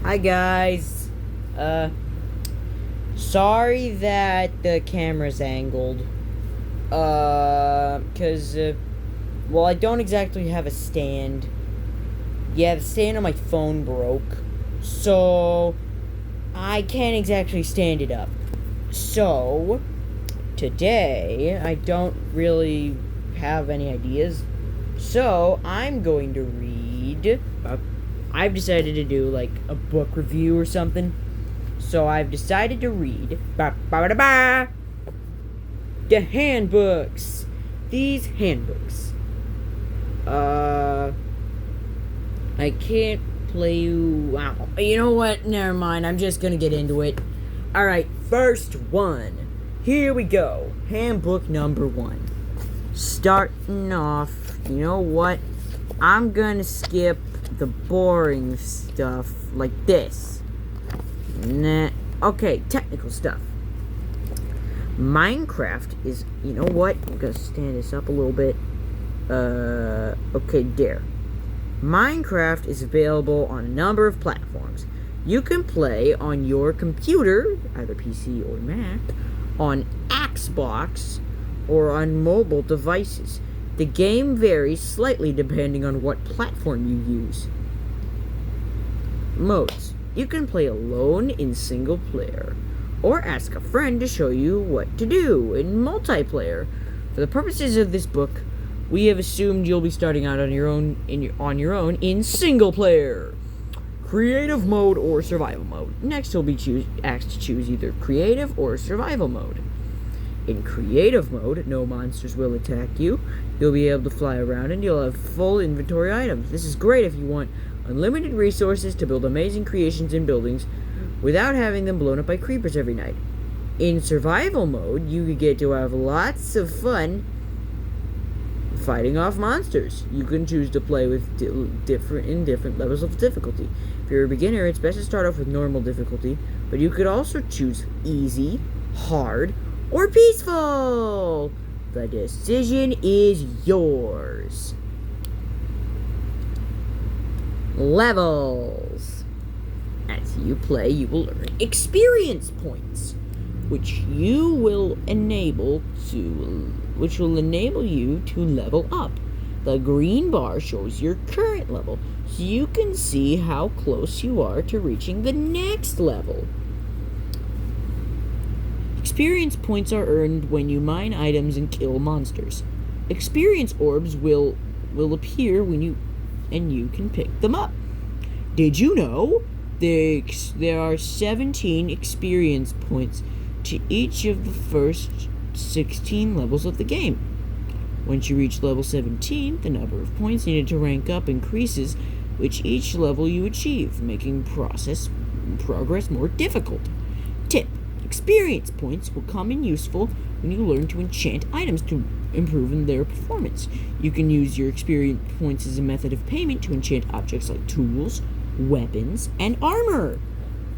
Hi guys. Sorry that the camera's angled. Well, I don't exactly have a stand. Yeah, the stand on my phone broke. So, I can't exactly stand it up. So, today, I don't really have any ideas. So, I'm going to read. I've decided to do like a book review or something. So, I've decided to read the handbooks. These handbooks. I can't play you. Wow. You know what? Never mind. I'm just gonna get into it. Alright, first one. Here we go. Handbook number 1. Starting off, you know what? I'm gonna skip the boring stuff like this. Nah. Okay, technical stuff. Minecraft is, you know what? I'm gonna stand this up a little bit. Okay, there. Minecraft is available on a number of platforms. You can play on your computer, either PC or Mac, on Xbox, or on mobile devices. The game varies slightly depending on what platform you use. Modes. You can play alone in single player, or ask a friend to show you what to do in multiplayer. For the purposes of this book, we have assumed you'll be starting out on your own in single player, creative mode, or survival mode. Next, you'll be asked to choose either creative or survival mode. In creative mode, no monsters will attack you. You'll be able to fly around and you'll have full inventory items. This is great if you want unlimited resources to build amazing creations and buildings without having them blown up by creepers every night. In survival mode, you get to have lots of fun fighting off monsters. You can choose to play with different levels of difficulty. If you're a beginner, it's best to start off with normal difficulty, but you could also choose easy, hard, or peaceful. The decision is yours. Levels. As you play, you will earn experience points, which will enable you to level up. The green bar shows your current level, so you can see how close you are to reaching the next level. Experience points are earned when you mine items and kill monsters. Experience orbs will appear when you can pick them up. Did you know there are 17 experience points to each of the first 16 levels of the game? Once you reach level 17, the number of points needed to rank up increases with each level you achieve, making progress more difficult. Tip: experience points will come in useful when you learn to enchant items to improve in their performance. You can use your experience points as a method of payment to enchant objects like tools, weapons, and armor.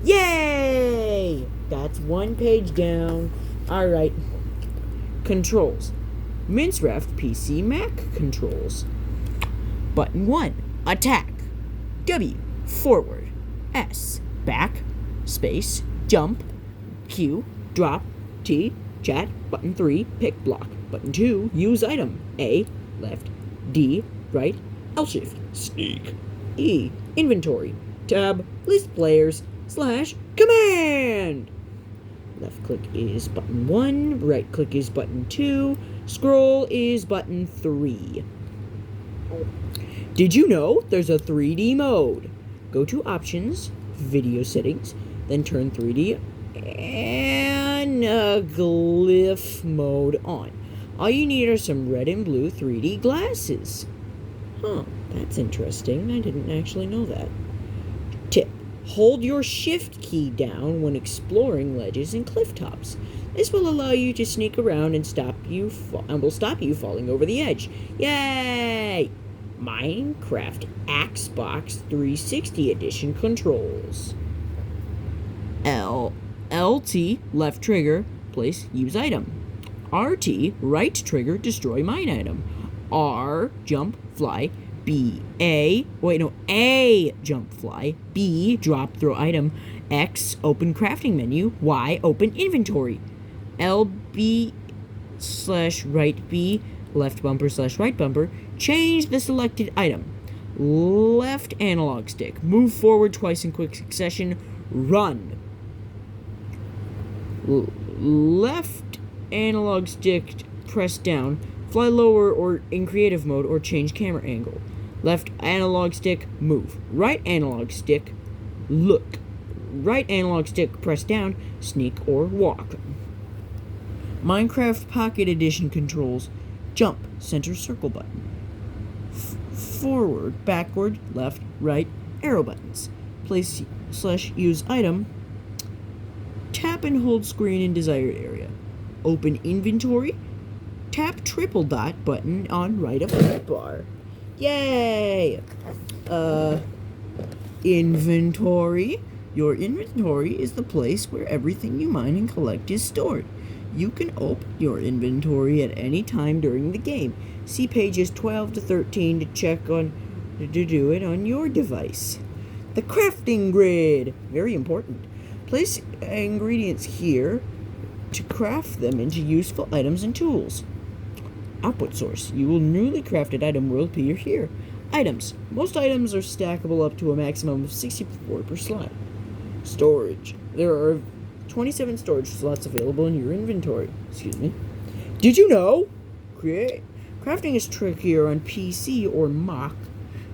Yay! That's one page down. Alright. Controls. Minecraft PC Mac controls. Button 1. Attack. W. Forward. S. Back. Space. Jump. Q. Drop. T. Chat. Button 3. Pick block. Button 2. Use item. A. Left. D. Right. L shift. Sneak. E. Inventory. Tab. List players. / command. Left click is button 1. Right click is button 2. Scroll is button 3. Did you know there's a 3D mode? Go to options, video settings, then turn 3D and glyph mode on. All you need are some red and blue 3D glasses. Huh, that's interesting. I didn't actually know that. Tip: hold your shift key down when exploring ledges and cliff tops. This will allow you to sneak around and will stop you falling over the edge. Yay! Minecraft Xbox 360 Edition controls. LT, left trigger, place use item. RT, right trigger, destroy mine item. R, jump, fly, A, jump fly. B, drop throw item. X, open crafting menu. Y, open inventory. LB / right B, left bumper / right bumper. Change the selected item. Left analog stick. Move forward twice in quick succession. Run. Left analog stick, press down. Fly lower or in creative mode or change camera angle. Left analog stick, move. Right analog stick, look. Right analog stick, press down, sneak or walk. Minecraft Pocket Edition controls: jump, center circle button. Forward, backward, left, right, arrow buttons. Place / use item. Tap and hold screen in desired area. Open inventory. Tap triple dot button on right of right bar. Yay! Inventory. Your inventory is the place where everything you mine and collect is stored. You can open your inventory at any time during the game. See pages 12 to 13 to do it on your device. The crafting grid. Very important. Place ingredients here to craft them into useful items and tools. Output source. Your newly crafted item will appear here. Items. Most items are stackable up to a maximum of 64 per slot. Storage. There are 27 storage slots available in your inventory. Did you know? Crafting is trickier on PC or Mac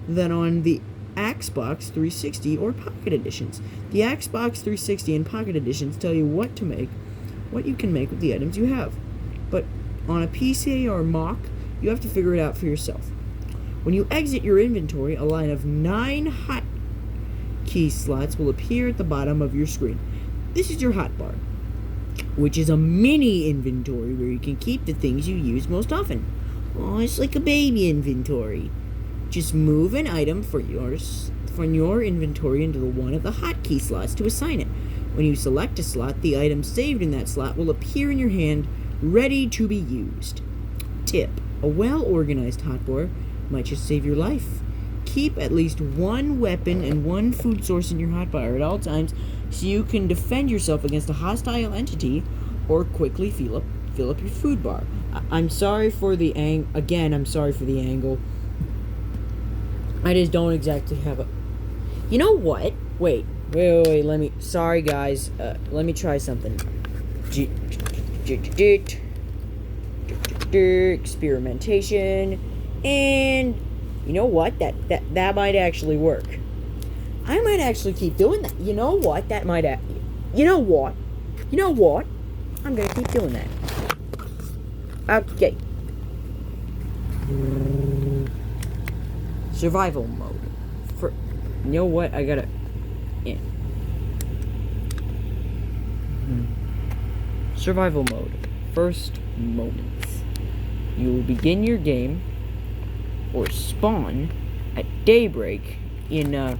than on the Xbox 360 or Pocket Editions. The Xbox 360 and Pocket Editions tell you what you can make with the items you have. But on a PC or Mac, you have to figure it out for yourself. When you exit your inventory, a line of 9 hotkey slots will appear at the bottom of your screen. This is your hotbar, which is a mini inventory where you can keep the things you use most often. Oh, it's like a baby inventory. Just move an item from your inventory into one of the hotkey slots to assign it. When you select a slot, the item saved in that slot will appear in your hand, ready to be used. Tip: a well-organized hotbar might just save your life. Keep at least one weapon and one food source in your hotbar at all times so you can defend yourself against a hostile entity or quickly fill up your food bar. I'm sorry for the I'm sorry for the angle. I just don't exactly have a... You know what? Wait, let me... Sorry, guys. Let me try something. Experimentation. And... You know what? That might actually work. I might actually keep doing that. You know what? You know what? I'm gonna keep doing that. Okay. Survival mode. You know what? I gotta... Yeah. Survival mode. First moments. You will begin your game or spawn at daybreak in a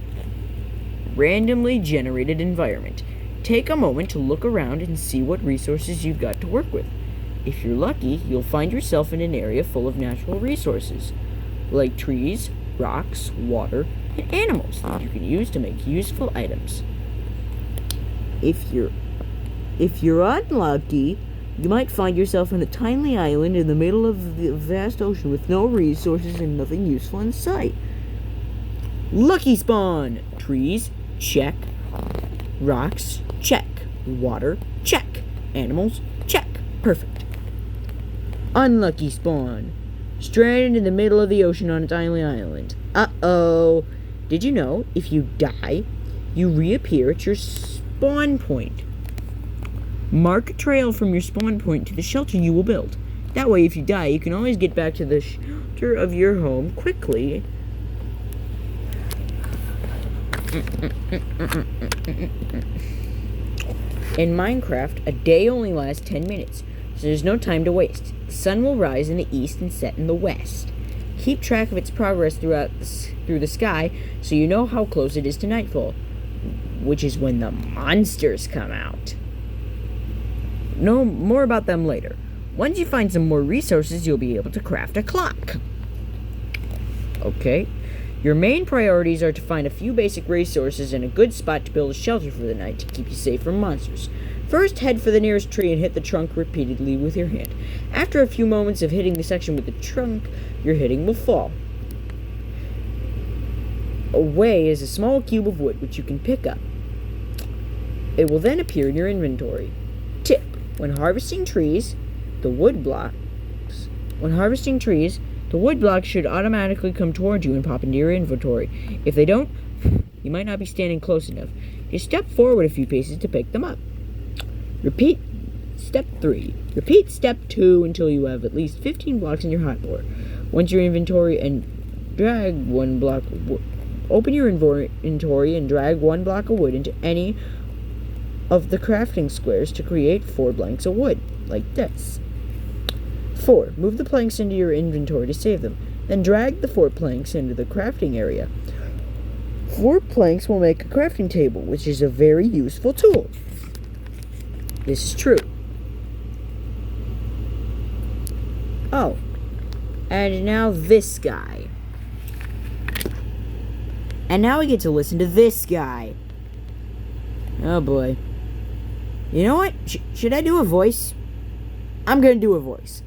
randomly generated environment. Take a moment to look around and see what resources you've got to work with. If you're lucky, you'll find yourself in an area full of natural resources, like trees, rocks, water, and animals that you can use to make useful items. If you're unlucky, you might find yourself on a tiny island in the middle of the vast ocean with no resources and nothing useful in sight. Lucky spawn! Trees, check. Rocks, check. Water, check. Animals, check. Perfect. Unlucky spawn. Stranded in the middle of the ocean on a tiny island. Uh-oh. Did you know, if you die, you reappear at your spawn point? Mark a trail from your spawn point to the shelter you will build. That way, if you die, you can always get back to the shelter of your home quickly. In Minecraft, a day only lasts 10 minutes, so there's no time to waste. The sun will rise in the east and set in the west. Keep track of its progress through the sky so you know how close it is to nightfall, which is when the monsters come out. Know more about them later. Once you find some more resources, you'll be able to craft a clock. Okay, Your main priorities are to find a few basic resources and a good spot to build a shelter for the night to keep you safe from monsters. First, head for the nearest tree and hit the trunk repeatedly with your hand. After a few moments of hitting the section with the trunk you're hitting will fall. Away is a small cube of wood which you can pick up. It will then appear in your inventory. Tip: when harvesting trees, the wood blocks should automatically come towards you and pop into your inventory. If they don't, you might not be standing close enough. Just step forward a few paces to pick them up. Repeat step 3. Repeat step 2 until you have at least 15 blocks in your hotbar. Once your inventory and drag one block of wood. Open your inventory and drag one block of wood into any of the crafting squares to create 4 blanks of wood, like this. 4. Move the planks into your inventory to save them. Then drag the 4 planks into the crafting area. 4 planks will make a crafting table, which is a very useful tool. This is true. Oh. And now this guy. And now we get to listen to this guy. Oh boy. You know what? Should I do a voice? I'm gonna do a voice.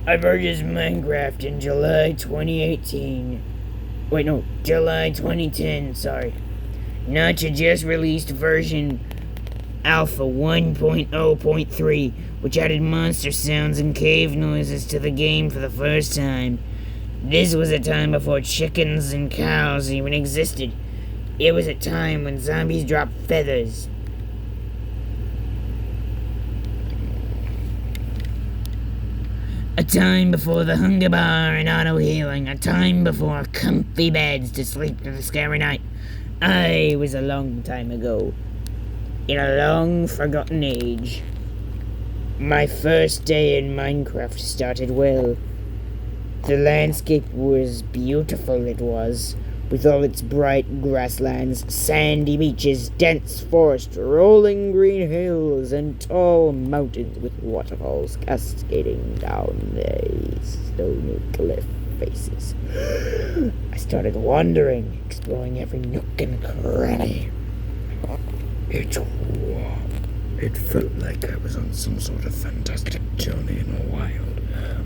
I purchased Minecraft in July 2018. Wait, no, July 2010, sorry. Not your just released version Alpha 1.0.3, which added monster sounds and cave noises to the game for the first time. This was a time before chickens and cows even existed. It was a time when zombies dropped feathers. A time before the hunger bar and auto-healing. A time before comfy beds to sleep through the scary night. I was a long time ago. In a long forgotten age. My first day in Minecraft started well. The landscape was beautiful, it was, with all its bright grasslands, sandy beaches, dense forest, rolling green hills, and tall mountains with waterfalls cascading down their stony cliff faces. I started wandering, exploring every nook and cranny. It felt like I was on some sort of fantastic journey in a wild,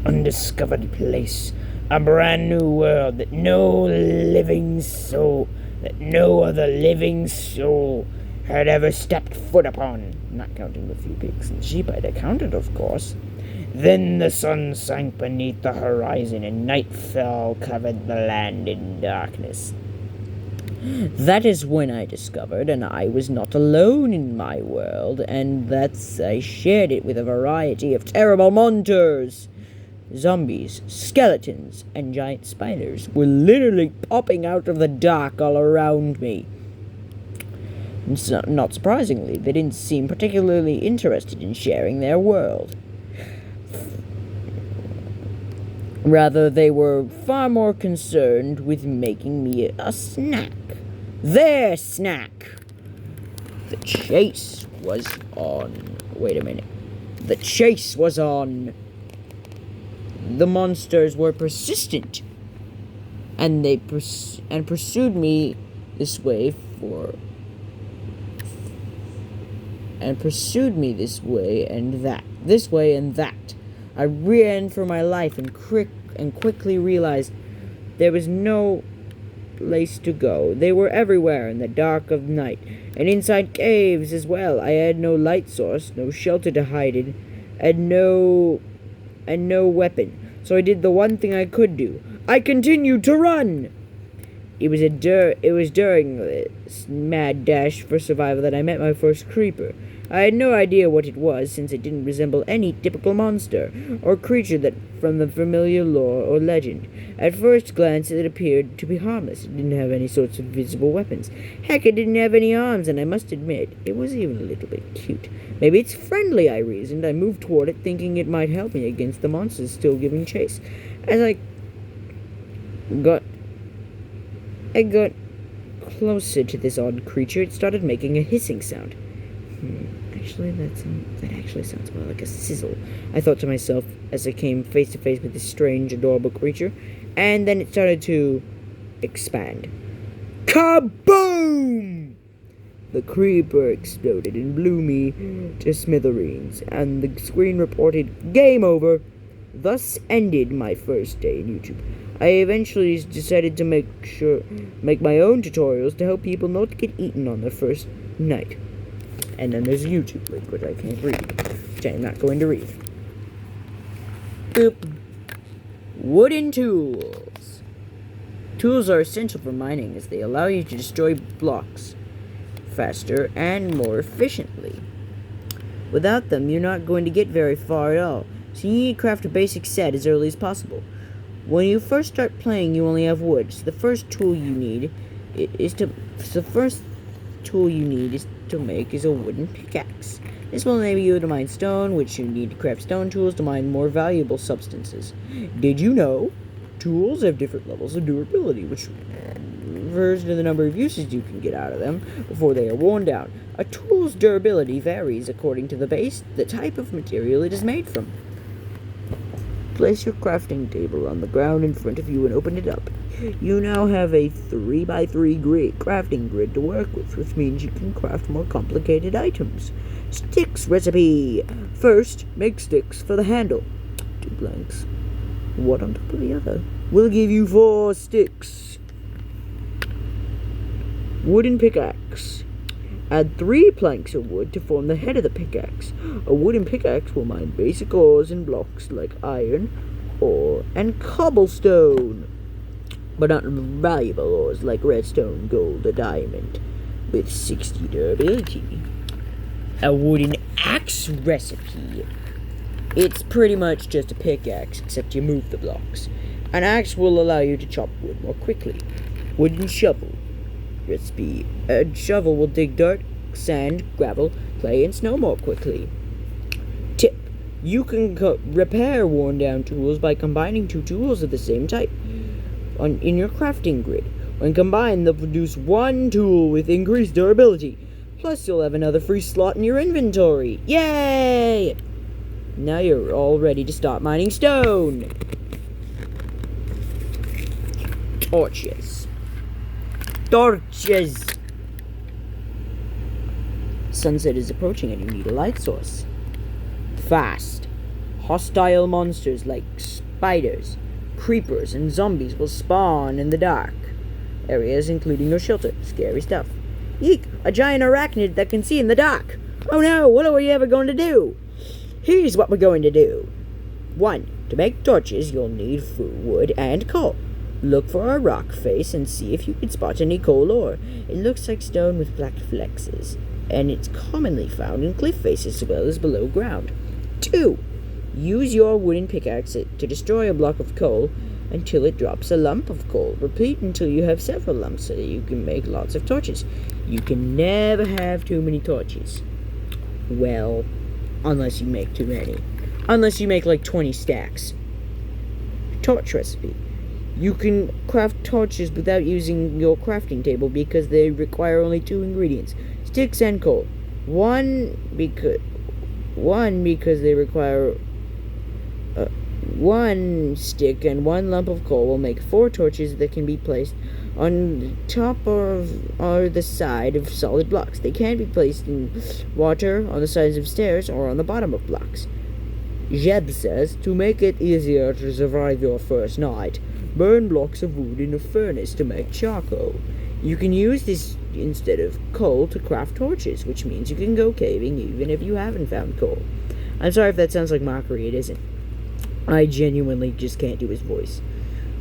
undiscovered place. A brand new world that no other living soul had ever stepped foot upon. Not counting the few pigs and sheep I'd accounted, of course. Then the sun sank beneath the horizon and nightfall covered the land in darkness. That is when I discovered, and I was not alone in my world, and that I shared it with a variety of terrible monsters. Zombies, skeletons, and giant spiders were literally popping out of the dark all around me. And so, not surprisingly, they didn't seem particularly interested in sharing their world. Rather, they were far more concerned with making me a snack. Their snack! The chase was on. Wait a minute. The chase was on. The monsters were persistent. And they pursued me this way and that. This way and that. I ran for my life and quickly realized there was no place to go. They were everywhere in the dark of night, and inside caves as well. I had no light source, no shelter to hide in, and no weapon. So I did the one thing I could do. I continued to run. It was during this mad dash for survival that I met my first creeper. I had no idea what it was, since it didn't resemble any typical monster or creature that from the familiar lore or legend. At first glance, it appeared to be harmless. It didn't have any sorts of visible weapons. Heck, it didn't have any arms, and I must admit, it was even a little bit cute. Maybe it's friendly, I reasoned. I moved toward it, thinking it might help me against the monsters still giving chase. As I got closer to this odd creature, it started making a hissing sound. Actually, that actually sounds more like a sizzle, I thought to myself as I came face to face with this strange, adorable creature. And then it started to expand. Kaboom! The creeper exploded and blew me to smithereens, and the screen reported game over. Thus ended my first day in YouTube. I eventually decided to make my own tutorials to help people not get eaten on their first night. And then there's a YouTube link, which I can't read, which I'm not going to read. Boop. Wooden tools. Tools are essential for mining as they allow you to destroy blocks faster and more efficiently. Without them, you're not going to get very far at all, so you need to craft a basic set as early as possible. When you first start playing, you only have wood, so the first tool you need is to make a wooden pickaxe. This will enable you to mine stone, which you need to craft stone tools to mine more valuable substances. Did you know? Tools have different levels of durability, which refers to the number of uses you can get out of them before they are worn down. A tool's durability varies according to the type of material it is made from. Place your crafting table on the ground in front of you and open it up. You now have a 3x3 crafting grid to work with, which means you can craft more complicated items. Sticks recipe. First, make sticks for the handle. 2 planks, one on top of the other. We'll give you 4 sticks. Wooden pickaxe. Add 3 planks of wood to form the head of the pickaxe. A wooden pickaxe will mine basic ores and blocks like iron, ore, and cobblestone, but not valuable ores like redstone, gold, or diamond, with 60 durability. A wooden axe recipe. It's pretty much just a pickaxe, except you move the blocks. An axe will allow you to chop wood more quickly. Wooden shovel recipe. A shovel will dig dirt, sand, gravel, clay, and snow more quickly. Tip. You can repair worn down tools by combining 2 tools of the same type in your crafting grid. When combined, they'll produce 1 tool with increased durability. Plus, you'll have another free slot in your inventory. Yay! Now you're all ready to start mining stone. Torches. Sunset is approaching and you need a light source. Fast. Hostile monsters like spiders, creepers, and zombies will spawn in the dark areas, including your shelter. Scary stuff. Eek! A giant arachnid that can see in the dark. Oh no, what are we ever going to do? Here's what we're going to do. 1. To make torches, you'll need wood and coal. Look for a rock face and see if you can spot any coal ore. It looks like stone with black flexes, and it's commonly found in cliff faces as well as below ground. 2. Use your wooden pickaxe to destroy a block of coal until it drops a lump of coal. Repeat until you have several lumps so that you can make lots of torches. You can never have too many torches. Well, unless you make too many. Unless you make like 20 stacks. Torch recipe. You can craft torches without using your crafting table because they require only 2 ingredients. Sticks and coal. One because they require 1 stick and 1 lump of coal will make 4 torches that can be placed on top of or the side of solid blocks. They can be placed in water, on the sides of stairs, or on the bottom of blocks. Jeb says, to make it easier to survive your first night, burn blocks of wood in a furnace to make charcoal. You can use this instead of coal to craft torches, which means you can go caving even if you haven't found coal. I'm sorry if that sounds like mockery, it isn't. I genuinely just can't do his voice.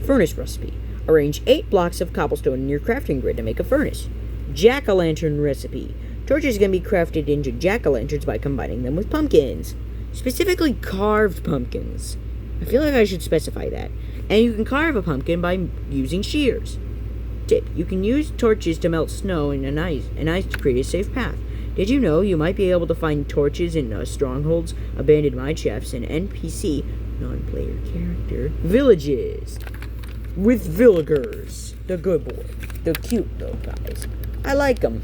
Furnace recipe. Arrange 8 blocks of cobblestone in your crafting grid to make a furnace. Jack-o'-lantern recipe. Torches can be crafted into jack-o'-lanterns by combining them with pumpkins. Specifically carved pumpkins. I feel like I should specify that. And you can carve a pumpkin by using shears. Tip. You can use torches to melt snow and ice to create a safe path. Did you know you might be able to find torches in strongholds, abandoned mine shafts, and NPC, non-player character, villages? With villagers. They're good boys. They're cute though, guys. I like them.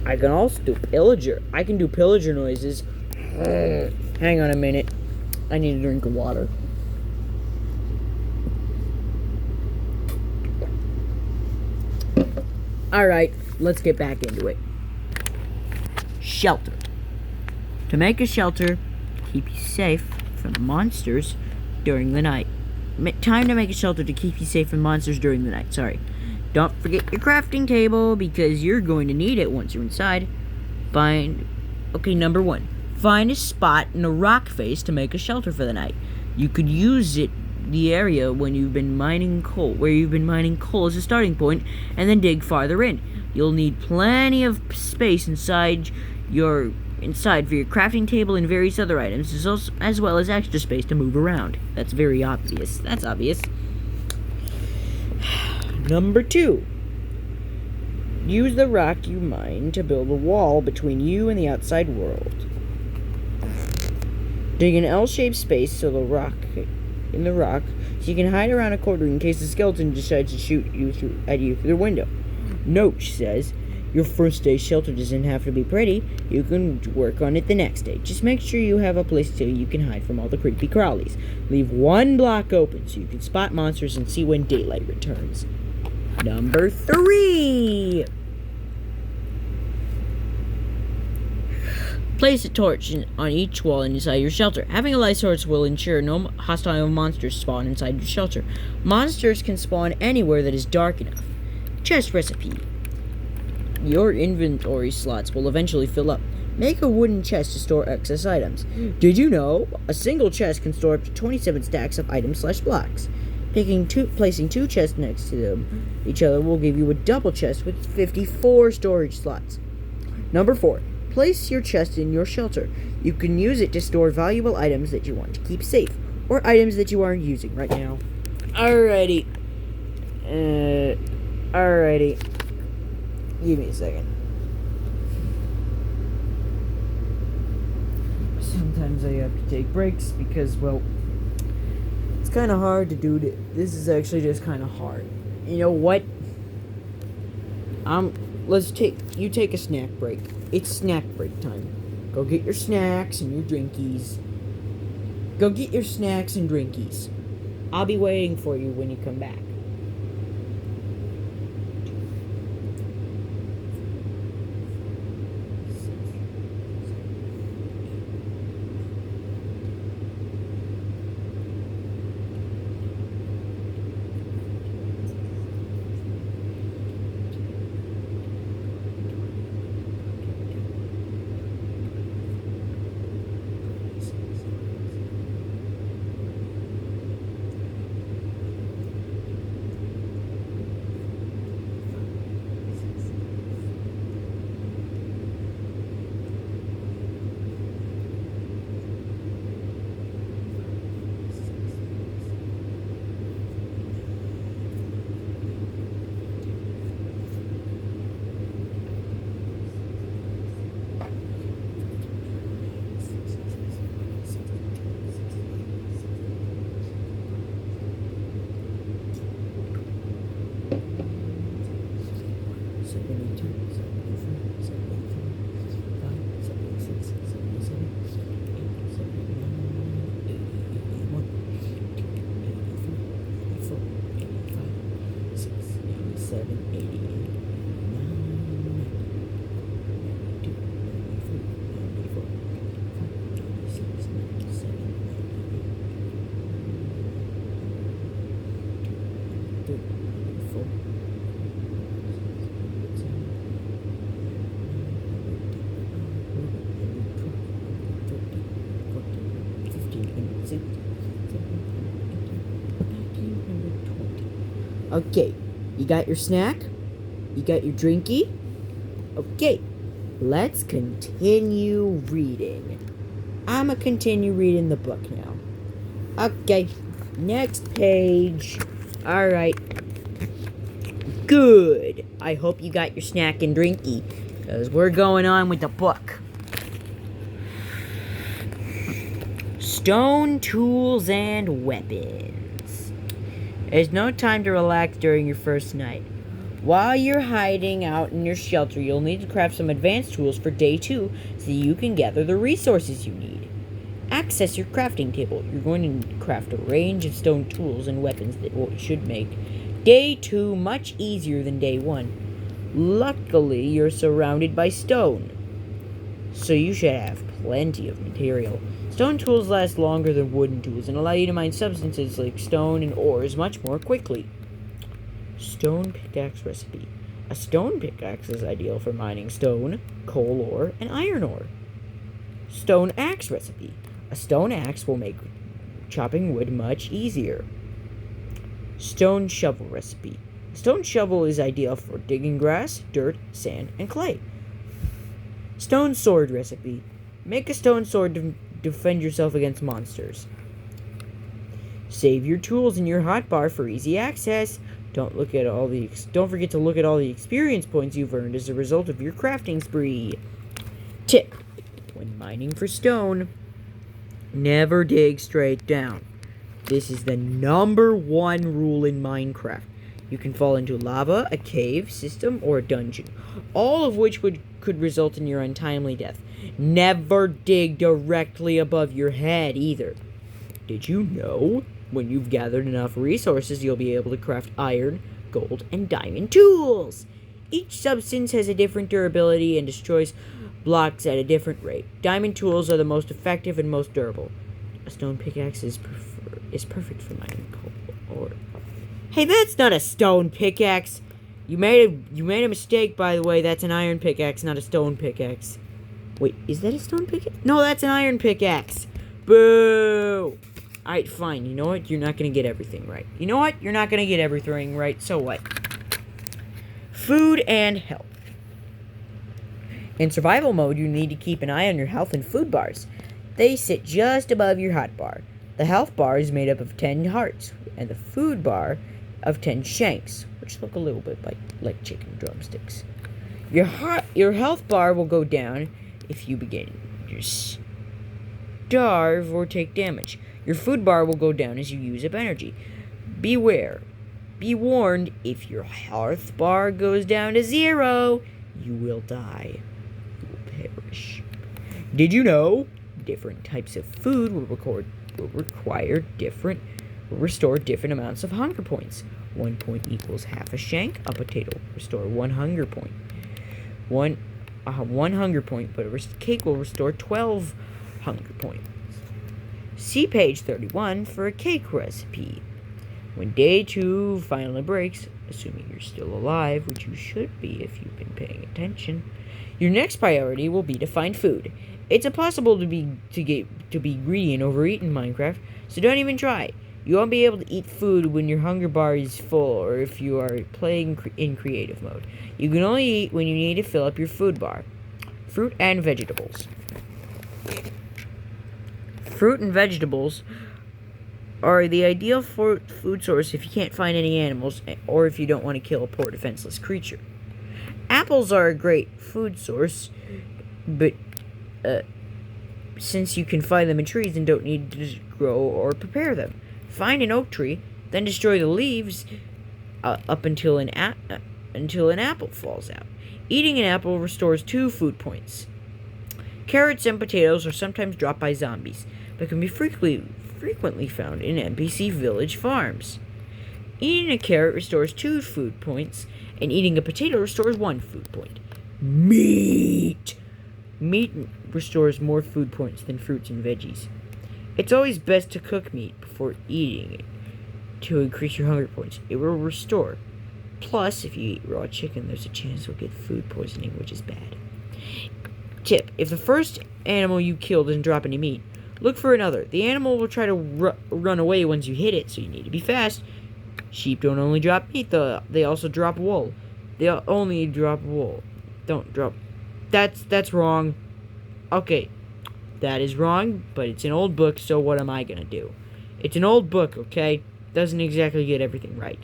I can also do pillager. I can do pillager noises. Hang on a minute. I need a drink of water. Alright, let's get back into it. Shelter. To make a shelter, keep you safe from monsters during the night. Time to make a shelter to keep you safe from monsters during the night. Sorry. Don't forget your crafting table because you're going to need it once you're inside. Number 1. Find a spot in a rock face to make a shelter for the night. You could use the area where you've been mining coal as a starting point, and then dig farther in. You'll need plenty of space inside for your crafting table and various other items, as well as extra space to move around. That's very obvious. That's obvious. Number 2. Use the rock you mine to build a wall between you and the outside world. Dig an L-shaped space so you can hide around a corner in case the skeleton decides to shoot at you through the window. Note, she says, your first day's shelter doesn't have to be pretty. You can work on it the next day. Just make sure you have a place so you can hide from all the creepy crawlies. Leave one block open so you can spot monsters and see when daylight returns. Number 3. Place a torch on each wall inside your shelter. Having a light source will ensure no hostile monsters spawn inside your shelter. Monsters can spawn anywhere that is dark enough. Chest recipe. Your inventory slots will eventually fill up. Make a wooden chest to store excess items. Did you know a single chest can store up to 27 stacks of items/blocks? Placing 2 chests next to each other will give you a double chest with 54 storage slots. Number 4. Place your chest in your shelter. You can use it to store valuable items that you want to keep safe, or items that you aren't using right now. Alrighty. Give me a second. Sometimes I have to take breaks because, well, it's kind of hard to do. This is actually just kind of hard. You know what? You take a snack break. It's snack break time. Go get your snacks and your drinkies. Go get your snacks and drinkies. I'll be waiting for you when you come back. Okay, you got your snack? You got your drinky? Okay, let's continue reading. I'ma continue reading the book now. Okay, next page. Alright. Good. I hope you got your snack and drinky, because we're going on with the book. Stone tools and weapons. There's no time to relax during your first night. While you're hiding out in your shelter, you'll need to craft some advanced tools for day 2 so you can gather the resources you need. Access your crafting table. You're going to craft a range of stone tools and weapons that should make day 2 much easier than day 1. Luckily, you're surrounded by stone, so you should have plenty of material. Stone tools last longer than wooden tools and allow you to mine substances like stone and ores much more quickly. Stone pickaxe recipe. A stone pickaxe is ideal for mining stone, coal ore, and iron ore. Stone axe recipe. A stone axe will make chopping wood much easier. Stone shovel recipe. A stone shovel is ideal for digging grass, dirt, sand, and clay. Stone sword recipe. Make a stone sword to defend yourself against monsters. Save your tools in your hotbar for easy access. Don't forget to look at all the experience points you've earned as a result of your crafting spree. Tip: when mining for stone, never dig straight down. This is the #1 rule in Minecraft. You can fall into lava, a cave system, or a dungeon, all of which could result in your untimely death. Never dig directly above your head either. Did you know? When you've gathered enough resources, you'll be able to craft iron, gold, and diamond tools. Each substance has a different durability and destroys blocks at a different rate. Diamond tools are the most effective and most durable. A stone pickaxe is perfect for mining coal ore. Hey, that's not a stone pickaxe. You made a mistake, by the way. That's an iron pickaxe, not a stone pickaxe. Wait, is that a stone pickaxe? No, that's an iron pickaxe. Boo! Alright, fine. You know what? You're not going to get everything right. You know what? You're not going to get everything right. So what? Food and health. In survival mode, you need to keep an eye on your health and food bars. They sit just above your hot bar. The health bar is made up of 10 hearts, and the food bar of 10 shanks, which look a little bit like chicken drumsticks. Your health bar will go down if you begin to starve or take damage. Your food bar will go down as you use up energy. Beware. Be warned, if your health bar goes down to 0, you will die. You will perish. Did you know? Different types of food will restore different amounts of hunger points. 1 point equals half a shank. A potato will restore 1 hunger point. One hunger point, but a cake will restore 12 hunger points. See page 31 for a cake recipe. When day 2 finally breaks, assuming you're still alive, which you should be if you've been paying attention, your next priority will be to find food. It's impossible to be greedy and overeat in Minecraft, so don't even try. You won't be able to eat food when your hunger bar is full or if you are playing in creative mode. You can only eat when you need to fill up your food bar. Fruit and vegetables. Fruit and vegetables are the ideal food source if you can't find any animals or if you don't want to kill a poor defenseless creature. Apples are a great food source, but since you can find them in trees and don't need to grow or prepare them. Find an oak tree, then destroy the leaves up until an apple falls out. Eating an apple restores 2 food points. Carrots and potatoes are sometimes dropped by zombies, but can be frequently found in NPC village farms. Eating a carrot restores 2 food points, and eating a potato restores 1 food point. Meat! Meat restores more food points than fruits and veggies. It's always best to cook meat before eating it to increase your hunger points. It will restore. Plus, if you eat raw chicken, there's a chance you'll get food poisoning, which is bad. Tip: if the first animal you kill doesn't drop any meat, look for another. The animal will try to run away once you hit it, so you need to be fast. Sheep don't only drop meat, they also drop wool. They only drop wool. Don't drop... That's wrong. Okay, that is wrong, but it's an old book, so what am I gonna do? It's an old book, okay? Doesn't exactly get everything right.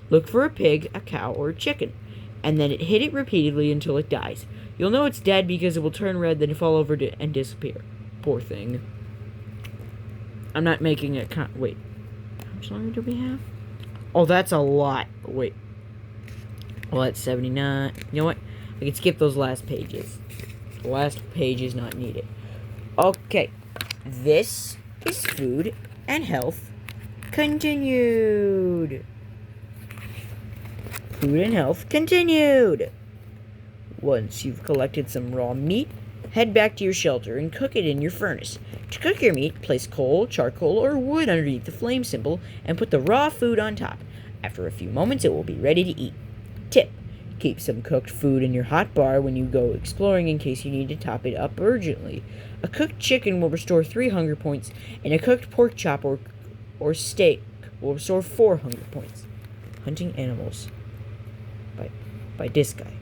Look for a pig, a cow, or a chicken, and then hit it repeatedly until it dies. You'll know it's dead because it will turn red, then fall over and disappear. Poor thing. I'm not making it wait. How much longer do we have? Oh, that's a lot. Wait. Well, that's 79. You know what? I can skip those last pages. The last page is not needed. Okay. This is food and health continued. Food and health continued. Once you've collected some raw meat, head back to your shelter and cook it in your furnace. To cook your meat, place coal, charcoal, or wood underneath the flame symbol and put the raw food on top. After a few moments, it will be ready to eat. Tip: keep some cooked food in your hot bar when you go exploring in case you need to top it up urgently. A cooked chicken will restore 3 hunger points, and a cooked pork chop or steak will restore 4 hunger points. Hunting animals by this guy.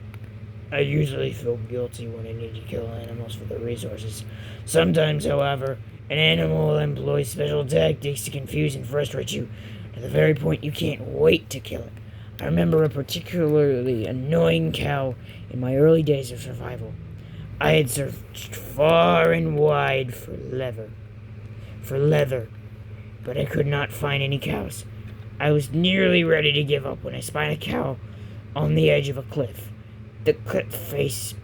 I usually feel guilty when I need to kill animals for the resources. Sometimes, however, an animal will employ special tactics to confuse and frustrate you to the very point you can't wait to kill it. I remember a particularly annoying cow in my early days of survival. I had searched far and wide for leather, but I could not find any cows. I was nearly ready to give up when I spied a cow on the edge of a cliff. The cliff face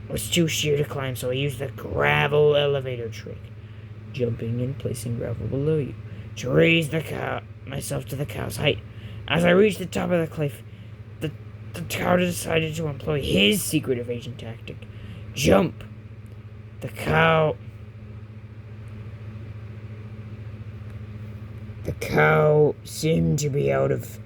was too sheer to climb, so I used the gravel elevator trick, jumping and placing gravel below you to raise myself to the cow's height. As I reached the top of the cliff, the cow decided to employ his secret evasion tactic: jump. The cow seemed to be out of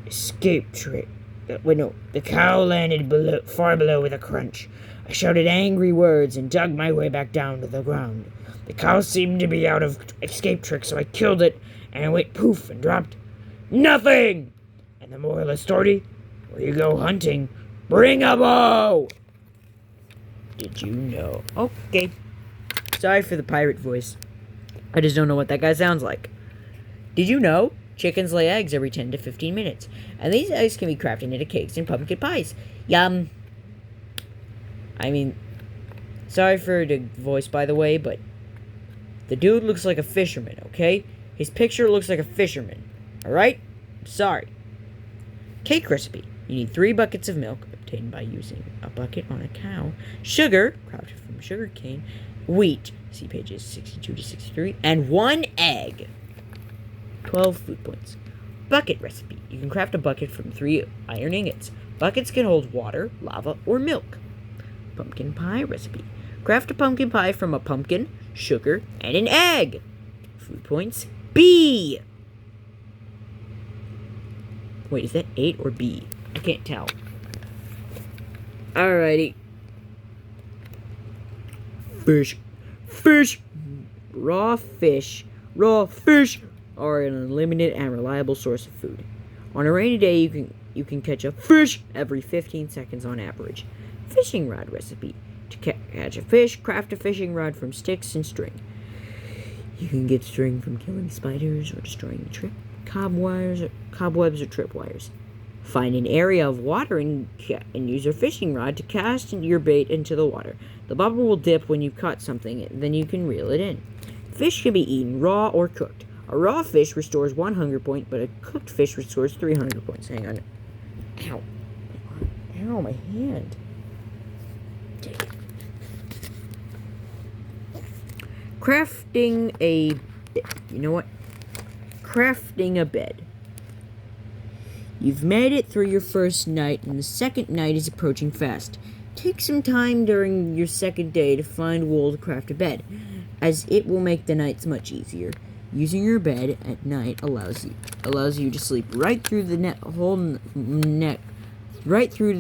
escape trick. The cow landed far below with a crunch. I shouted angry words and dug my way back down to the ground. The cow seemed to be out of escape trick, so I killed it, and it went poof and dropped nothing. And the moral of the story: where you go hunting, bring a bow. Did you know? Okay. Sorry for the pirate voice. I just don't know what that guy sounds like. Did you know chickens lay eggs every 10 to 15 minutes? And these eggs can be crafted into cakes and pumpkin pies. Yum. I mean, sorry for the voice, by the way, but the dude looks like a fisherman, okay? His picture looks like a fisherman. Alright? Sorry. Cake recipe. You need 3 buckets of milk, obtained by using a bucket on a cow, sugar, crafted from sugar cane, wheat, see pages 62 to 63, and 1 egg. 12 food points. Bucket recipe. You can craft a bucket from 3 iron ingots. Buckets can hold water, lava, or milk. Pumpkin pie recipe. Craft a pumpkin pie from a pumpkin, sugar, and an egg. Food points. B. Wait, is that 8 or B? I can't tell. Alrighty. Fish. Raw fish are an unlimited and reliable source of food. On a rainy day, you can catch a fish every 15 seconds on average. Fishing rod recipe. To catch a fish, craft a fishing rod from sticks and string. You can get string from killing spiders or destroying cobwebs or tripwires. Find an area of water and use your fishing rod to cast your bait into the water. The bobber will dip when you've caught something, then you can reel it in. Fish can be eaten raw or cooked. A raw fish restores 1 hunger point, but a cooked fish restores 3 hunger points. Hang on. Ow. Ow, my hand. Dang it. Crafting a bed. You've made it through your first night, and the second night is approaching fast. Take some time during your second day to find wool to craft a bed, as it will make the nights much easier. Using your bed at night allows you to sleep right through the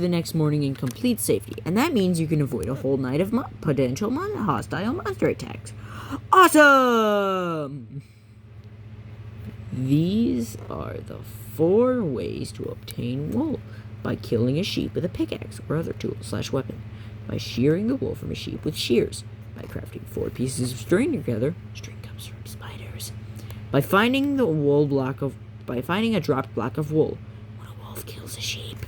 next morning in complete safety, and that means you can avoid a whole night of potential hostile monster attacks. Awesome! These are the 4 ways to obtain wool: by killing a sheep with a pickaxe or other tool / weapon, by shearing the wool from a sheep with shears, by crafting 4 pieces of string together. String comes from spiders. By finding a dropped block of wool when a wolf kills a sheep.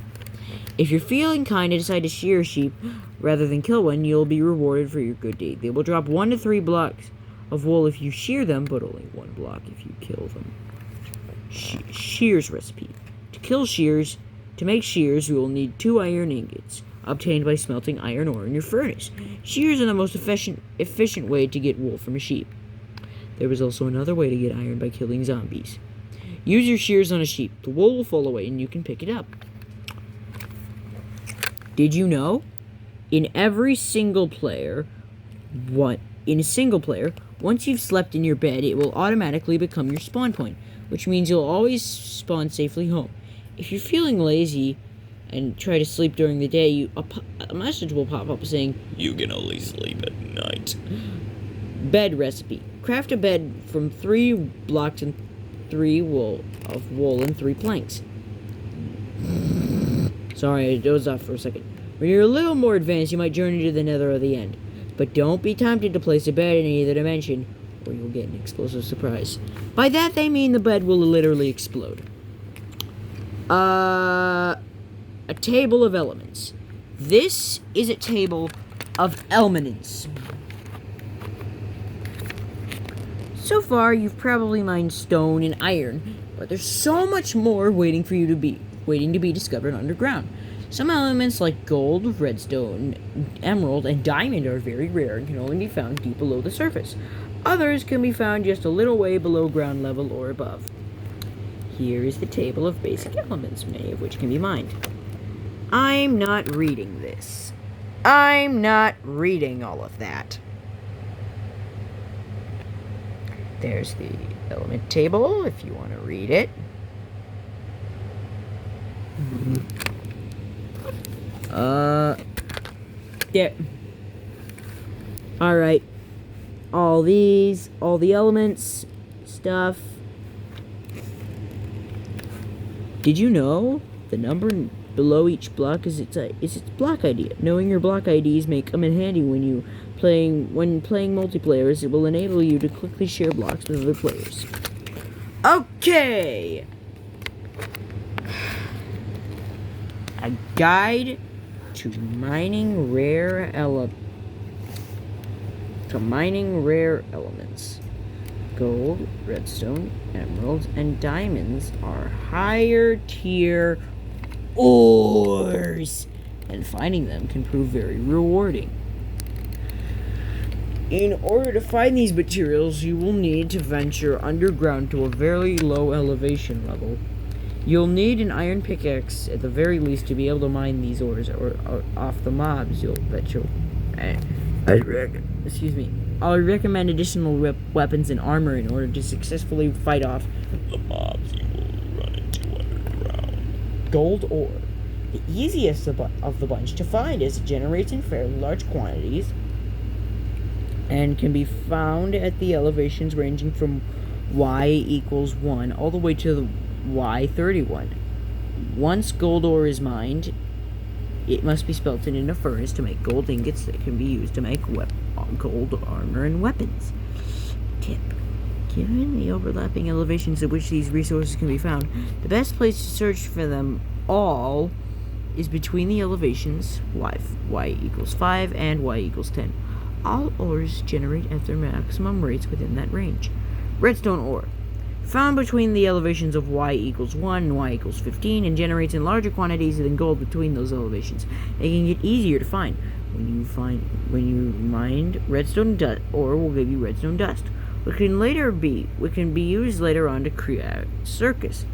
If you're feeling kind and decide to shear a sheep rather than kill one, you'll be rewarded for your good deed. They will drop 1 to 3 blocks of wool if you shear them, but only 1 block if you kill them. Shears recipe. To make shears, you will need 2 iron ingots, obtained by smelting iron ore in your furnace. Shears are the most efficient way to get wool from a sheep. There is also another way to get iron by killing zombies. Use your shears on a sheep. The wool will fall away and you can pick it up. Did you know? In every single player, once you've slept in your bed, it will automatically become your spawn point, which means you'll always spawn safely home. If you're feeling lazy and try to sleep during the day, a message will pop up saying, "You can only sleep at night." Bed recipe. Craft a bed from 3 blocks and 3 wool and 3 planks. Sorry, I dozed off for a second. When you're a little more advanced, you might journey to the nether or the end. But don't be tempted to place a bed in either dimension, or you'll get an explosive surprise. By that, they mean the bed will literally explode. A table of elements. This is a table of elements. So far, you've probably mined stone and iron, but there's so much more waiting to be discovered underground. Some elements like gold, redstone, emerald, and diamond are very rare and can only be found deep below the surface. Others can be found just a little way below ground level or above. Here is the table of basic elements, many of which can be mined. I'm not reading this. I'm not reading all of that. There's the element table, if you want to read it. There. Alright. All the elements, stuff. Did you know the number below each block is its block ID? Knowing your block IDs may come in handy when playing multiplayer, as it will enable you to quickly share blocks with other players. Okay. A guide to mining rare elements. Gold, redstone, emeralds, and diamonds are higher tier ores, and finding them can prove very rewarding. In order to find these materials, you will need to venture underground to a very low elevation level. You'll need an iron pickaxe at the very least to be able to mine these ores or off the mobs. I'll recommend additional weapons and armor in order to successfully fight off the mobs you will run into underground. Gold ore. The easiest of the bunch to find, as it generates in fairly large quantities and can be found at the elevations ranging from y=1 all the way to the y31. Once gold ore is mined, it must be smelted in a furnace to make gold ingots that can be used to make gold armor and weapons. Tip. Given the overlapping elevations at which these resources can be found, the best place to search for them all is between the elevations y=5 and y=10. All ores generate at their maximum rates within that range. Redstone ore. Found between the elevations of y=1 and y=15 and generates in larger quantities than gold between those elevations, making it easier to find. When you mine redstone ore will give you redstone dust, which can be used later on to create circuits.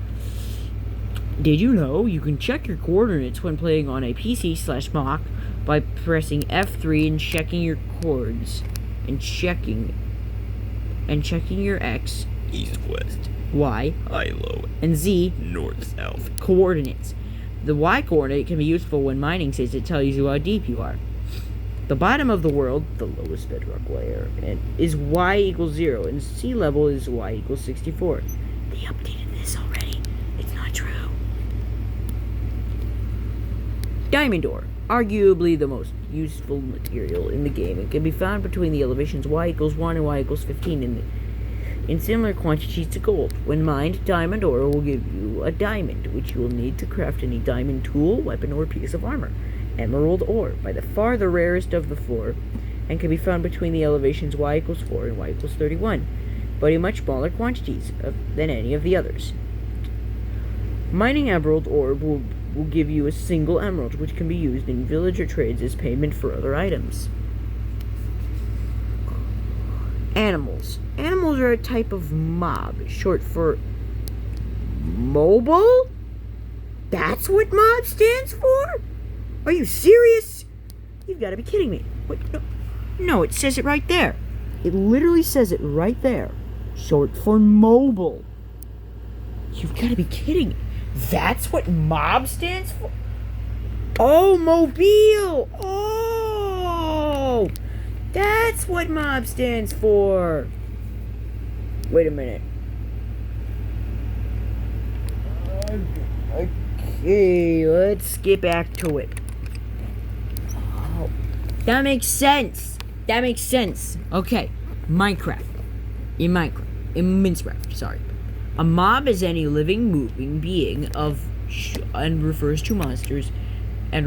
Did you know you can check your coordinates when playing on a PC/Mac by pressing F3 and checking your chords and checking your X east west, Y high low, and Z north south coordinates. The Y coordinate can be useful when mining, since it tells you how deep you are. The bottom of the world, the lowest bedrock layer, is y=0, and sea level is y=64. They updated this already. It's not true. Diamond ore, arguably the most useful material in the game. It can be found between the elevations y=1 and y=15 in similar quantities to gold. When mined, diamond ore will give you a diamond, which you will need to craft any diamond tool, weapon, or piece of armor. Emerald ore, by the far the rarest of the four, and can be found between the elevations y=4 and y=31, but in much smaller quantities than any of the others. Mining emerald ore will give you a single emerald, which can be used in villager trades as payment for other items. Animals. Animals are a type of mob, short for mobile? That's what mob stands for? Are you serious? You've got to be kidding me. What? No, it says it right there. It literally says it right there. Short for mobile. You've got to be kidding me. That's what MOB stands for? Oh, mobile! Oh! That's what MOB stands for. Wait a minute. Okay, let's get back to it. Oh, that makes sense. Okay, Minecraft. In Minecraft, sorry. A mob is any living, moving being and refers to monsters and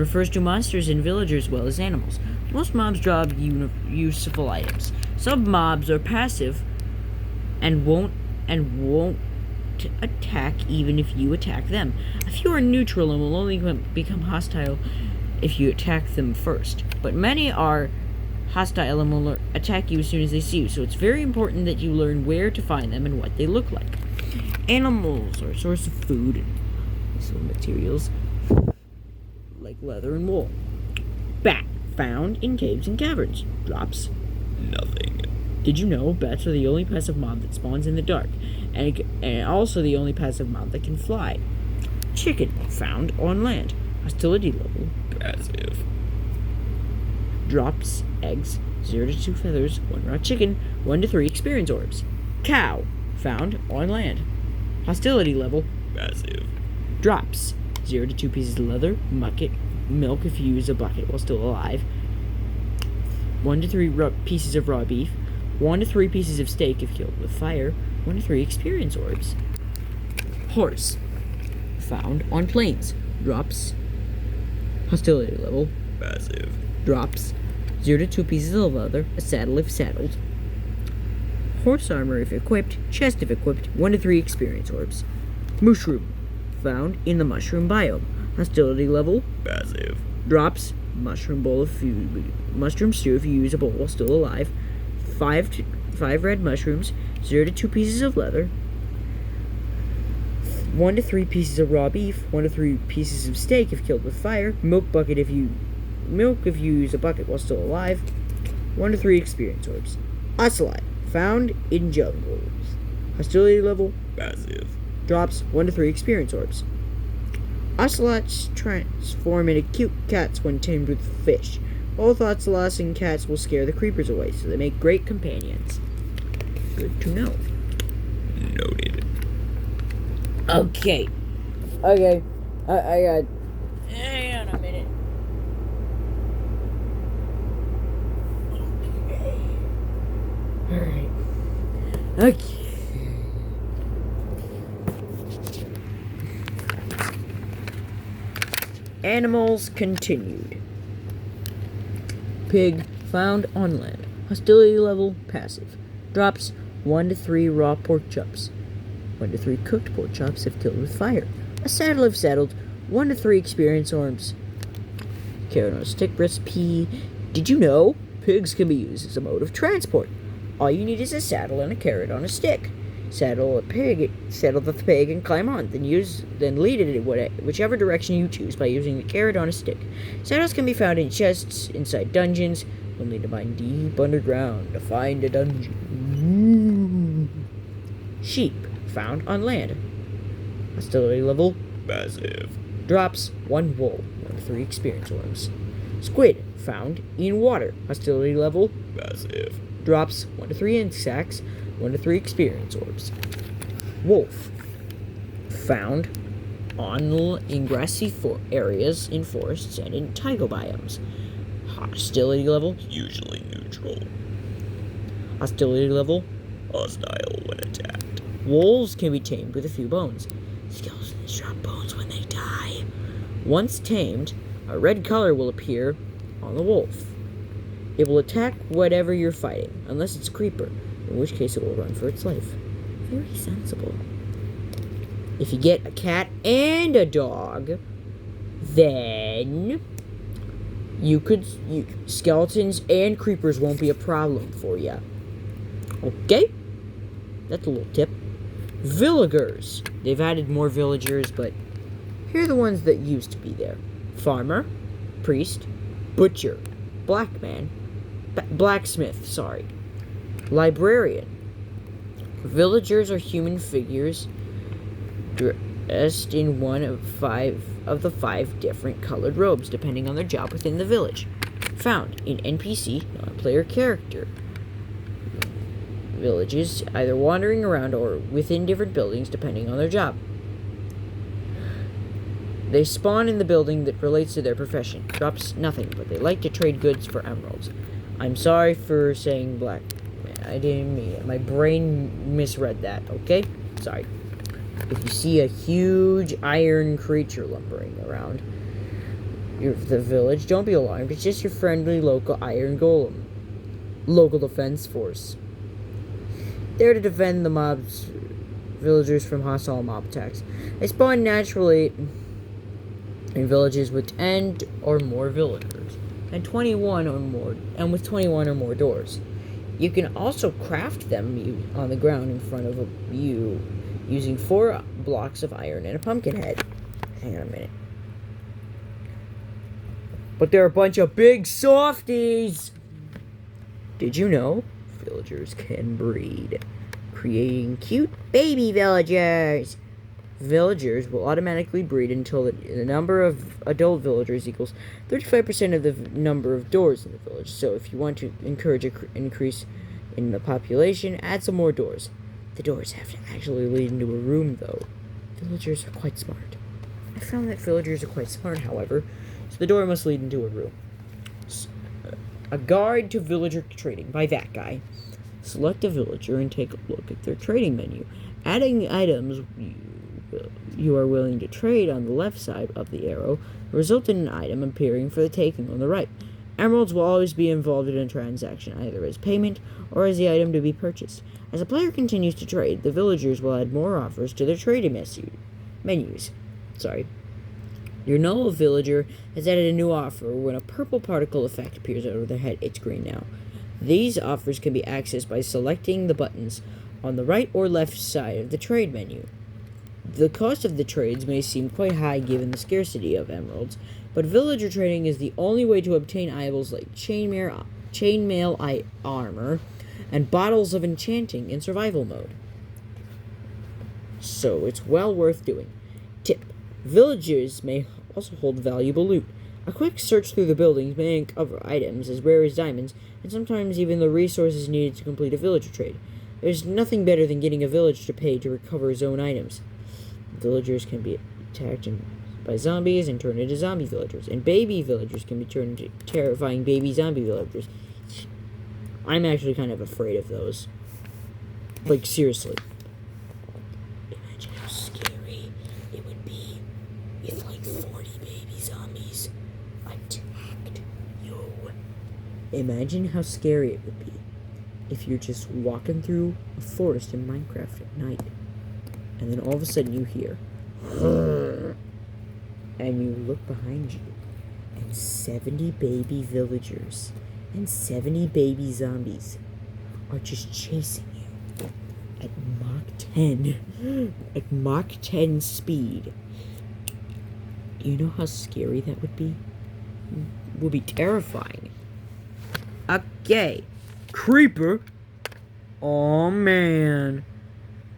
villagers as well as animals. Most mobs drop useful items. Some mobs are passive and won't attack even if you attack them. A few are neutral and will only become hostile if you attack them first. But many are hostile and will attack you as soon as they see you, so it's very important that you learn where to find them and what they look like. Animals are a source of food and some materials like leather and wool. Bat, found in caves and caverns. Drops nothing. Did you know bats are the only passive mob that spawns in the dark, and also the only passive mob that can fly? Chicken, found on land. Hostility level passive. Drops eggs, 0 to 2 feathers, 1 raw chicken, 1 to 3 experience orbs. Cow, found on land. Hostility level passive. Drops 0 to 2 pieces of leather, milk if you use a bucket while still alive, 1 to 3 pieces of raw beef, 1 to 3 pieces of steak if killed with fire, 1 to 3 experience orbs. Horse, found on plains. Drops hostility level passive. Drops 0 to 2 pieces of leather, a saddle if saddled. Horse armor if equipped, chest if equipped, 1 to 3 experience orbs. Mushroom, found in the mushroom biome. Hostility level passive. Drops mushroom stew if you use a bowl while still alive. 5 red mushrooms, 0 to 2 pieces of leather, 1 to 3 pieces of raw beef, 1 to 3 pieces of steak if killed with fire. Milk if you use a bucket while still alive. 1 to 3 experience orbs. Ocelot, found in jungles. Hostility level passive. Drops 1 to 3 experience orbs. Ocelots transform into cute cats when tamed with fish. Both ocelots and cats will scare the creepers away, so they make great companions. Good to know. Noted. Okay. I got... Hang on a minute. Okay. Alright. Okay. Animals continued. Pig, found on land. Hostility level passive. Drops 1 to 3 raw pork chops, 1 to 3 cooked pork chops if killed with fire. A saddle if saddled, 1 to 3 experience orbs. Carrot on a stick recipe. Did you know pigs can be used as a mode of transport? All you need is a saddle and a carrot on a stick. Saddle the pig and climb on. Then lead it in whichever direction you choose by using the carrot on a stick. Saddles can be found in chests inside dungeons. You'll need to mine deep underground to find a dungeon. Sheep, found on land. Hostility level passive. Drops 1 wool, 1 to 3 experience orbs. Squid, found in water. Hostility level passive. Drops 1 to 3 insects, 1 to 3 experience orbs. Wolf, found in grassy areas, in forests, and in taiga biomes. Hostility level usually neutral. Hostility level hostile when attacked. Wolves can be tamed with a few bones. Skeletons drop bones when they die. Once tamed, a red color will appear on the wolf. It will attack whatever you're fighting, unless it's a creeper, in which case it will run for its life. Very sensible. If you get a cat and a dog, then skeletons and creepers won't be a problem for you. Okay? That's a little tip. Villagers. They've added more villagers, but here are the ones that used to be there. Farmer, priest, butcher, blacksmith, librarian. Villagers are human figures dressed in one of the five different colored robes, depending on their job within the village. Found in NPC, non-player character villages, either wandering around or within different buildings, depending on their job. They spawn in the building that relates to their profession. Drops nothing, but they like to trade goods for emeralds. I'm sorry for saying black. I didn't mean it. My brain misread that, okay? Sorry. If you see a huge iron creature lumbering around the village, don't be alarmed. It's just your friendly local iron golem. Local defense force. There to defend the villagers from hostile mob attacks. They spawn naturally in villages with 10 or more villagers, and with 21 or more doors. You can also craft them on the ground in front of you using 4 blocks of iron and a pumpkin head. Hang on a minute. But they're a bunch of big softies! Did you know villagers can breed, creating cute baby villagers? Villagers will automatically breed until the number of adult villagers equals 35% of the number of doors in the village. So if you want to encourage an increase in the population, add some more doors. The doors have to actually lead into a room, though. Villagers are quite smart. I found that villagers are quite smart, however, so the door must lead into a room. A guide to villager trading by that guy. Select a villager and take a look at their trading menu. Adding items you are willing to trade on the left side of the arrow will result in an item appearing for the taking on the right. Emeralds will always be involved in a transaction, either as payment or as the item to be purchased. As a player continues to trade, the villagers will add more offers to their trading menus. Your noble villager has added a new offer. When a purple particle effect appears over their head, it's green now. These offers can be accessed by selecting the buttons on the right or left side of the trade menu. The cost of the trades may seem quite high given the scarcity of emeralds, but villager trading is the only way to obtain items like chainmail armor and bottles of enchanting in survival mode. So it's well worth doing. Tip: villagers may also hold valuable loot. A quick search through the buildings may uncover items as rare as diamonds, and sometimes even the resources needed to complete a villager trade. There's nothing better than getting a village to pay to recover his own items. Villagers can be attacked by zombies and turned into zombie villagers, and baby villagers can be turned into terrifying baby zombie villagers. I'm actually kind of afraid of those. Like, seriously. Imagine how scary it would be if, like, 40 baby zombies attacked you. Imagine how scary it would be if you're just walking through a forest in Minecraft at night, and then all of a sudden you hear, and you look behind you, and 70 baby villagers and 70 baby zombies are just chasing you at Mach 10 speed. You know how scary that would be? It would be terrifying. Okay. Creeper. Oh man.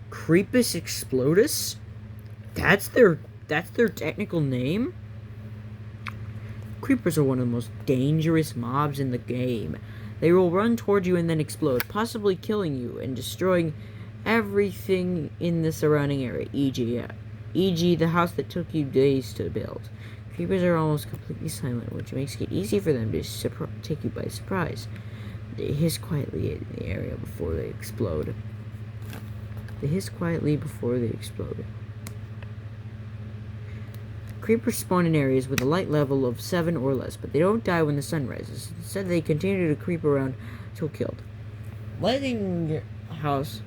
Creepus Explodus? That's their technical name? Creepers are one of the most dangerous mobs in the game. They will run toward you and then explode, possibly killing you and destroying everything in the surrounding area, e.g. the house that took you days to build. Creepers are almost completely silent, which makes it easy for them to take you by surprise. They hiss quietly in the area before they explode. Creepers spawn in areas with a light level of 7 or less, but they don't die when the sun rises. Instead, they continue to creep around until killed. Lighting your house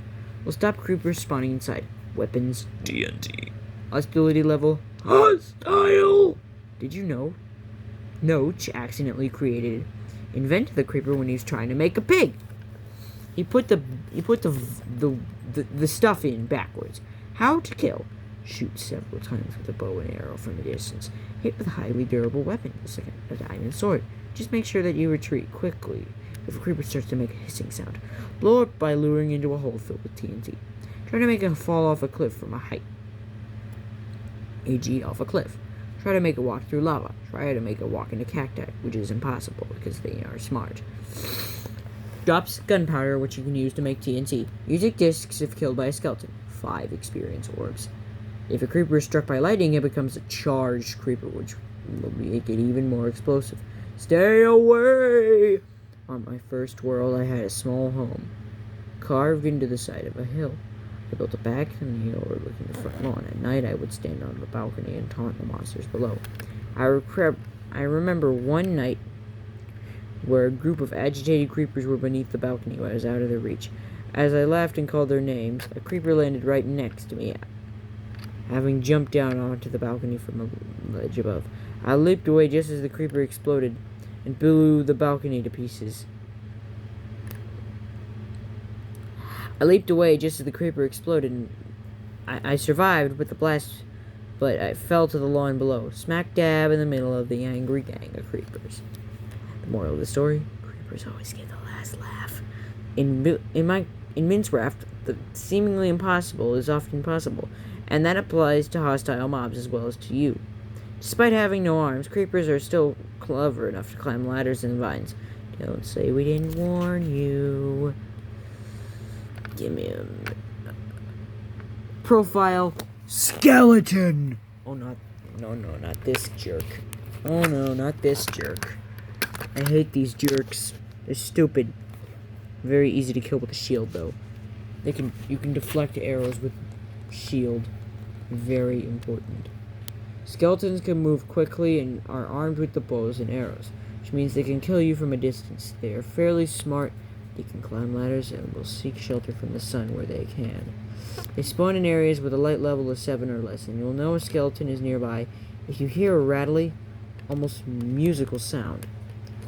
will stop creepers spawning inside. Weapons: TNT. Hostility level: hostile! Did you know? Noach accidentally invented the creeper when he was trying to make a pig. He put the stuff in backwards. How to kill: shoot several times with a bow and arrow from a distance. Hit with a highly durable weapon, just like a diamond sword. Just make sure that you retreat quickly if a creeper starts to make a hissing sound. Blow it by luring into a hole filled with TNT. Try to make it fall off a cliff from a height, e.g. off a cliff. Try to make it walk through lava. Try to make it walk into cacti, which is impossible because they are smart. Drops gunpowder, which you can use to make TNT. Music discs if killed by a skeleton. 5 experience orbs. If a creeper is struck by lightning, it becomes a charged creeper, which will make it even more explosive. Stay away! On my first world, I had a small home, carved into the side of a hill. I built a balcony overlooking the front lawn. At night, I would stand on the balcony and taunt the monsters below. I remember one night where a group of agitated creepers were beneath the balcony while I was out of their reach. As I laughed and called their names, a creeper landed right next to me, having jumped down onto the balcony from a ledge above. I leaped away just as the creeper exploded and blew the balcony to pieces. I survived with the blast, but I fell to the lawn below, smack dab in the middle of the angry gang of creepers. The moral of the story: creepers always get the last laugh. In Minecraft, the seemingly impossible is often possible, and that applies to hostile mobs as well as to you. Despite having no arms, creepers are still clever enough to climb ladders and vines. Don't say we didn't warn you. Give me a profile. Skeleton! Oh, not this jerk. Oh no, not this jerk. I hate these jerks. They're stupid. Very easy to kill with a shield, though. You can deflect arrows with shield. Very important. Skeletons can move quickly and are armed with the bows and arrows, which means they can kill you from a distance. They are fairly smart. They can climb ladders and will seek shelter from the sun where they can. They spawn in areas with a light level of 7 or less, and you'll know a skeleton is nearby if you hear a rattly, almost musical sound.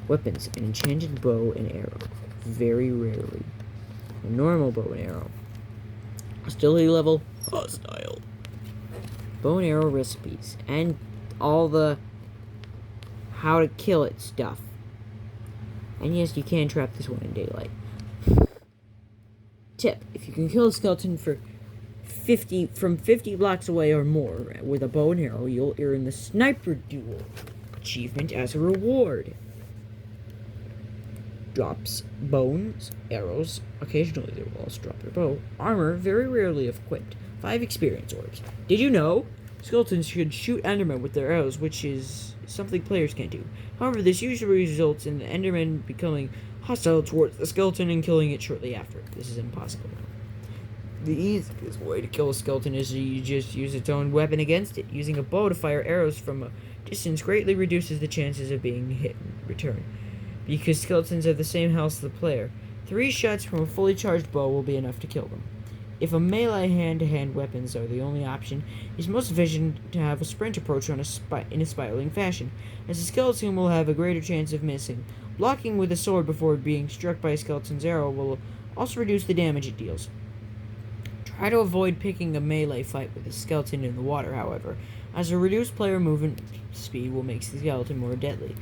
Weapons: an enchanted bow and arrow. Very rarely. A normal bow and arrow. Hostility level: hostile. Bow and arrow recipes, and all the how to kill it stuff. And yes, you can trap this one in daylight. Tip: if you can kill a skeleton from 50 blocks away or more with a bow and arrow, you'll earn the Sniper Duel achievement as a reward. Drops bones, arrows. Occasionally they will also drop their bow. Armor, very rarely if equipped. 5 experience orbs. Did you know skeletons should shoot endermen with their arrows, which is something players can't do. However, this usually results in the enderman becoming hostile towards the skeleton and killing it shortly after. This is impossible. The easiest way to kill a skeleton is you just use its own weapon against it. Using a bow to fire arrows from a distance greatly reduces the chances of being hit in return, because skeletons have the same health as the player. 3 shots from a fully charged bow will be enough to kill them. If a melee hand-to-hand weapons are the only option, it's most efficient to have a sprint approach in a spiraling fashion, as a skeleton will have a greater chance of missing. Blocking with a sword before being struck by a skeleton's arrow will also reduce the damage it deals. Try to avoid picking a melee fight with a skeleton in the water, however, as a reduced player movement speed will make the skeleton more deadly.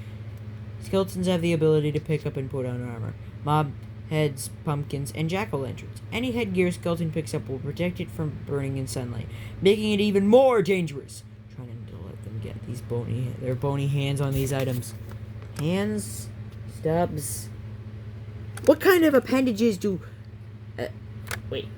Skeletons have the ability to pick up and put on armor, mob heads, pumpkins, and jack-o'-lanterns. Any headgear a skeleton picks up will protect it from burning in sunlight, making it even more dangerous. Trying to let them get their bony hands on these items. Hands, stubs. What kind of appendages do... wait.